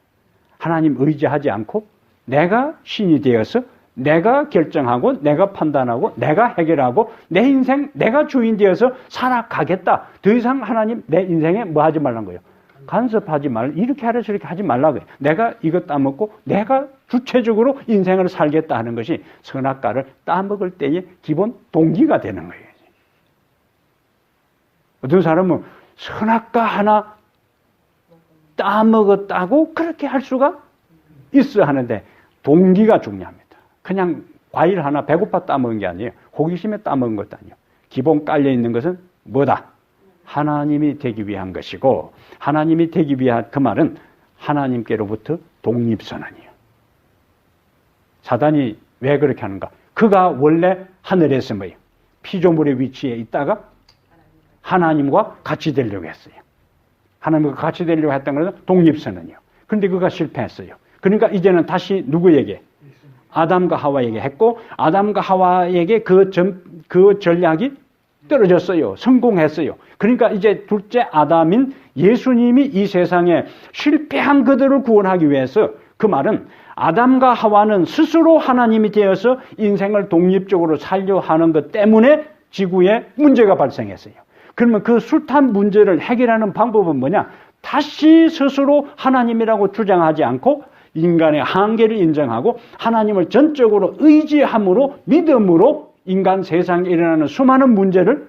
하나님 의지하지 않고 내가 신이 되어서 내가 결정하고 내가 판단하고 내가 해결하고 내 인생 내가 주인 되어서 살아가겠다. 더 이상 하나님 내 인생에 뭐 하지 말란 거예요. 간섭하지 말, 이렇게 하라 저렇게 하지 말라고요. 내가 이거 따먹고 내가 주체적으로 인생을 살겠다 하는 것이 선악과를 따먹을 때의 기본 동기가 되는 거예요. 어떤 사람은 선악과 하나 따먹었다고 그렇게 할 수가 있어 하는데 동기가 중요합니다. 그냥 과일 하나 배고파 따먹은 게 아니에요. 호기심에 따먹은 것도 아니에요. 기본 깔려있는 것은 뭐다? 하나님이 되기 위한 것이고 하나님이 되기 위한 그 말은 하나님께로부터 독립선언이에요. 사단이 왜 그렇게 하는가? 그가 원래 하늘에서 뭐예요? 피조물의 위치에 있다가 하나님과 같이 되려고 했어요. 하나님과 같이 되려고 했던 것은 독립선언이에요. 그런데 그가 실패했어요. 그러니까 이제는 다시 누구에게? 아담과 하와에게 했고 아담과 하와에게 그 전략이 떨어졌어요. 성공했어요. 그러니까 이제 둘째 아담인 예수님이 이 세상에 실패한 그들을 구원하기 위해서 그 말은 아담과 하와는 스스로 하나님이 되어서 인생을 독립적으로 살려 하는 것 때문에 지구에 문제가 발생했어요. 그러면 그 숱한 문제를 해결하는 방법은 뭐냐? 다시 스스로 하나님이라고 주장하지 않고 인간의 한계를 인정하고 하나님을 전적으로 의지함으로 믿음으로 인간 세상에 일어나는 수많은 문제를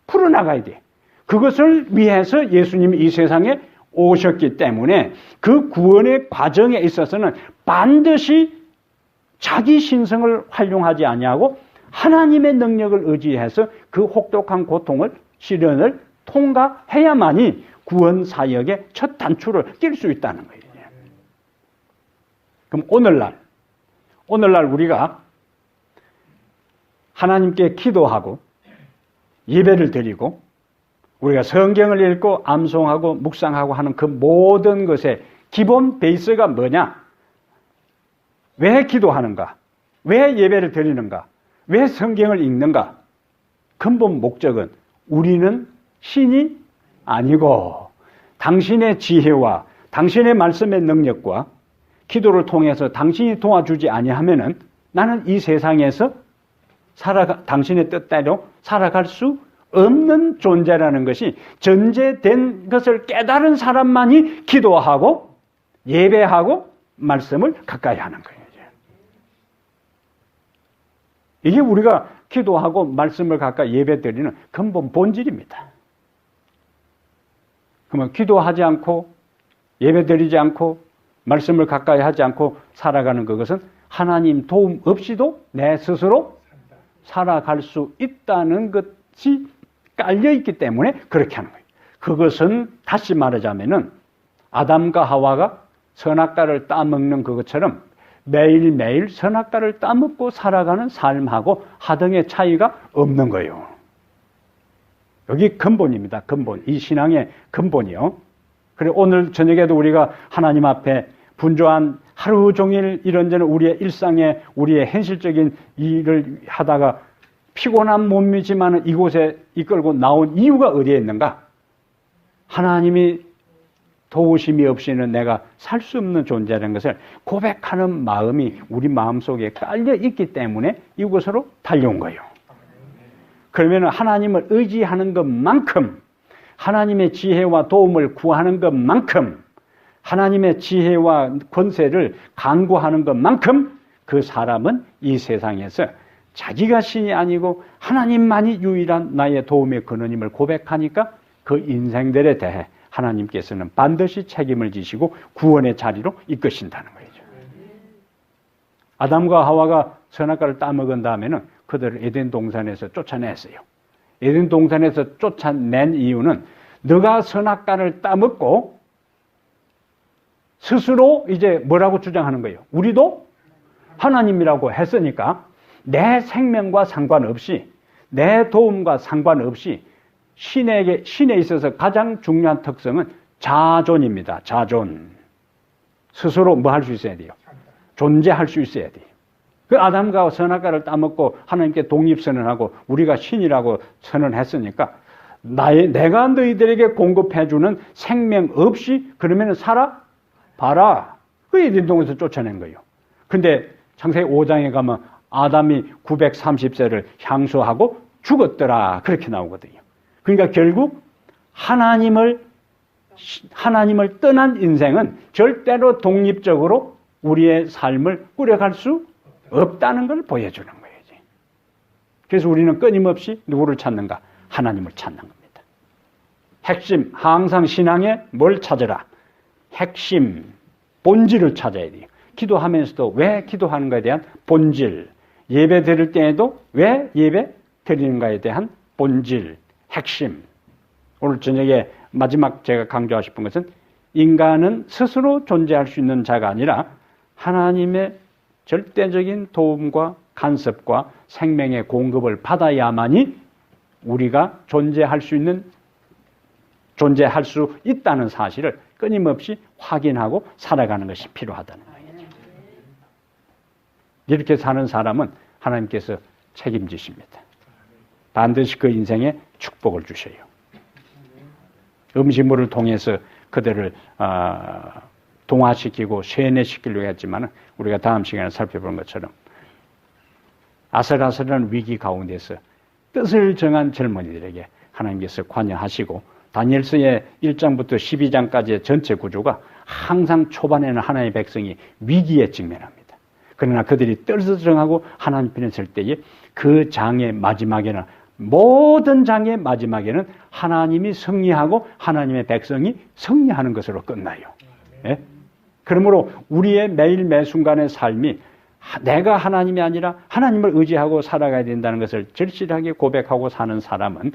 풀어나가야 돼. 그것을 위해서 예수님이 이 세상에 오셨기 때문에 그 구원의 과정에 있어서는 반드시 자기 신성을 활용하지 아니하고 하나님의 능력을 의지해서 그 혹독한 고통을 시련을 통과해야만이 구원 사역의 첫 단추를 낄 수 있다는 거예요. 그럼 오늘날 우리가 하나님께 기도하고 예배를 드리고 우리가 성경을 읽고 암송하고 묵상하고 하는 그 모든 것의 기본 베이스가 뭐냐? 왜 기도하는가? 왜 예배를 드리는가? 왜 성경을 읽는가? 근본 목적은 우리는 신이 아니고 당신의 지혜와 당신의 말씀의 능력과 기도를 통해서 당신이 도와주지 아니하면은 나는 이 세상에서 당신의 뜻대로 살아갈 수 없는 존재라는 것이 전제된 것을 깨달은 사람만이 기도하고 예배하고 말씀을 가까이 하는 거예요. 이게 우리가 기도하고 말씀을 가까이 예배드리는 근본 본질입니다. 그러면 기도하지 않고 예배드리지 않고 말씀을 가까이 하지 않고 살아가는 그것은 하나님 도움 없이도 내 스스로 살아갈 수 있다는 것이 깔려있기 때문에 그렇게 하는 거예요. 그것은 다시 말하자면은 아담과 하와가 선악과를 따먹는 그것처럼 매일매일 선악과를 따먹고 살아가는 삶하고 하등의 차이가 없는 거예요. 여기 근본입니다. 근본. 이 신앙의 근본이요. 그리고 오늘 저녁에도 우리가 하나님 앞에 분주한 하루 종일 이런저런 우리의 일상에 우리의 현실적인 일을 하다가 피곤한 몸이지만 이곳에 이끌고 나온 이유가 어디에 있는가? 하나님이 도우심이 없이는 내가 살 수 없는 존재라는 것을 고백하는 마음이 우리 마음속에 깔려 있기 때문에 이곳으로 달려온 거예요. 그러면 하나님을 의지하는 것만큼 하나님의 지혜와 도움을 구하는 것만큼 하나님의 지혜와 권세를 간구하는 것만큼 그 사람은 이 세상에서 자기가 신이 아니고 하나님만이 유일한 나의 도움의 근원임을 고백하니까 그 인생들에 대해 하나님께서는 반드시 책임을 지시고 구원의 자리로 이끄신다는 거예요. 아담과 하와가 선악과를 따먹은 다음에는 그들을 에덴 동산에서 쫓아냈어요. 에덴 동산에서 쫓아낸 이유는 너가 선악과를 따먹고 스스로 이제 뭐라고 주장하는 거예요? 우리도 하나님이라고 했으니까 내 생명과 상관없이, 내 도움과 상관없이 신에 있어서 가장 중요한 특성은 자존입니다. 자존. 스스로 뭐 할 수 있어야 돼요? 존재할 수 있어야 돼요. 그 아담과 선악과를 따먹고 하나님께 독립선언하고 우리가 신이라고 선언했으니까 내가 너희들에게 공급해주는 생명 없이 그러면 살아? 봐라. 그 에덴 동산에서 쫓아낸 거예요. 근데 창세기 5장에 가면 아담이 930세를 향수하고 죽었더라. 그렇게 나오거든요. 그러니까 결국 하나님을 떠난 인생은 절대로 독립적으로 우리의 삶을 꾸려갈 수 없다는 걸 보여주는 거예요. 그래서 우리는 끊임없이 누구를 찾는가? 하나님을 찾는 겁니다. 핵심, 항상 신앙에 뭘 찾으라? 핵심, 본질을 찾아야 돼요. 기도하면서도 왜 기도하는가에 대한 본질, 예배 드릴 때에도 왜 예배 드리는가에 대한 본질, 핵심. 오늘 저녁에 마지막 제가 강조하고 싶은 것은 인간은 스스로 존재할 수 있는 자가 아니라 하나님의 절대적인 도움과 간섭과 생명의 공급을 받아야만이 우리가 존재할 수 있다는 사실을 끊임없이 확인하고 살아가는 것이 필요하다는 거예요. 이렇게 사는 사람은 하나님께서 책임지십니다. 반드시 그 인생에 축복을 주셔요. 음식물을 통해서 그들을 동화시키고 세뇌시키려고 했지만 우리가 다음 시간에 살펴본 것처럼 아슬아슬한 위기 가운데서 뜻을 정한 젊은이들에게 하나님께서 관여하시고 다니엘서의 1장부터 12장까지의 전체 구조가 항상 초반에는 하나님의 백성이 위기에 직면합니다. 그러나 그들이 뜻을 정하고 하나님 편에 설 때에 그 장의 마지막에는 모든 장의 마지막에는 하나님이 승리하고 하나님의 백성이 승리하는 것으로 끝나요. 예? 그러므로 우리의 매일 매순간의 삶이 내가 하나님이 아니라 하나님을 의지하고 살아가야 된다는 것을 절실하게 고백하고 사는 사람은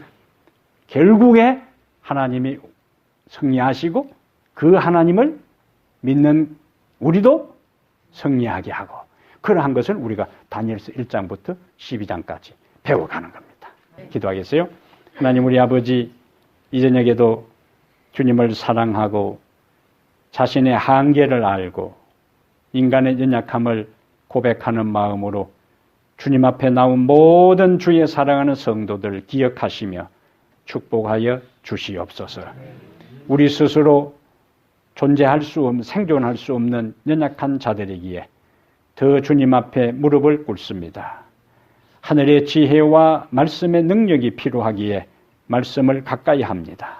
결국에 하나님이 승리하시고 그 하나님을 믿는 우리도 승리하게 하고 그러한 것을 우리가 다니엘서 1장부터 12장까지 배워가는 겁니다. 기도하겠어요? 하나님 우리 아버지, 이 저녁에도 주님을 사랑하고 자신의 한계를 알고 인간의 연약함을 고백하는 마음으로 주님 앞에 나온 모든 주의 사랑하는 성도들을 기억하시며 축복하여 주시옵소서. 우리 스스로 생존할 수 없는 연약한 자들이기에 더 주님 앞에 무릎을 꿇습니다. 하늘의 지혜와 말씀의 능력이 필요하기에 말씀을 가까이 합니다.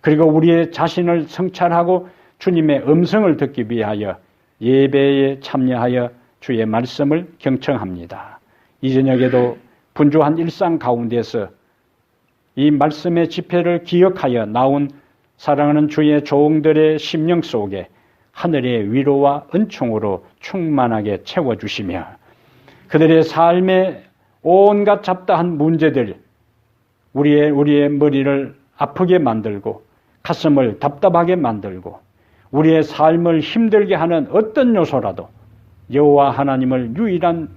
그리고 우리의 자신을 성찰하고 주님의 음성을 듣기 위하여 예배에 참여하여 주의 말씀을 경청합니다. 이 저녁에도 분주한 일상 가운데서 이 말씀의 집회를 기억하여 나온 사랑하는 주의 종들의 심령 속에 하늘의 위로와 은총으로 충만하게 채워주시며 그들의 삶의 온갖 잡다한 문제들, 우리의 머리를 아프게 만들고 가슴을 답답하게 만들고 우리의 삶을 힘들게 하는 어떤 요소라도 여호와 하나님을 유일한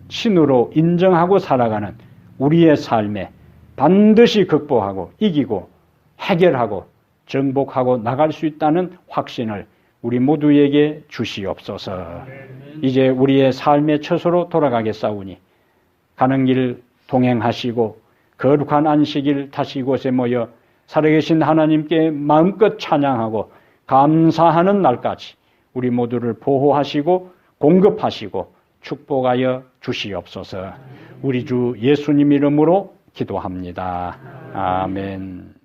신으로 인정하고 살아가는 우리의 삶에 반드시 극복하고 이기고 해결하고 정복하고 나갈 수 있다는 확신을 우리 모두에게 주시옵소서. 이제 우리의 삶의 처소로 돌아가겠사오니 가는 길 동행하시고 거룩한 안식일 다시 이곳에 모여 살아계신 하나님께 마음껏 찬양하고 감사하는 날까지 우리 모두를 보호하시고 공급하시고 축복하여 주시옵소서. 우리 주 예수님 이름으로 기도합니다. 아멘.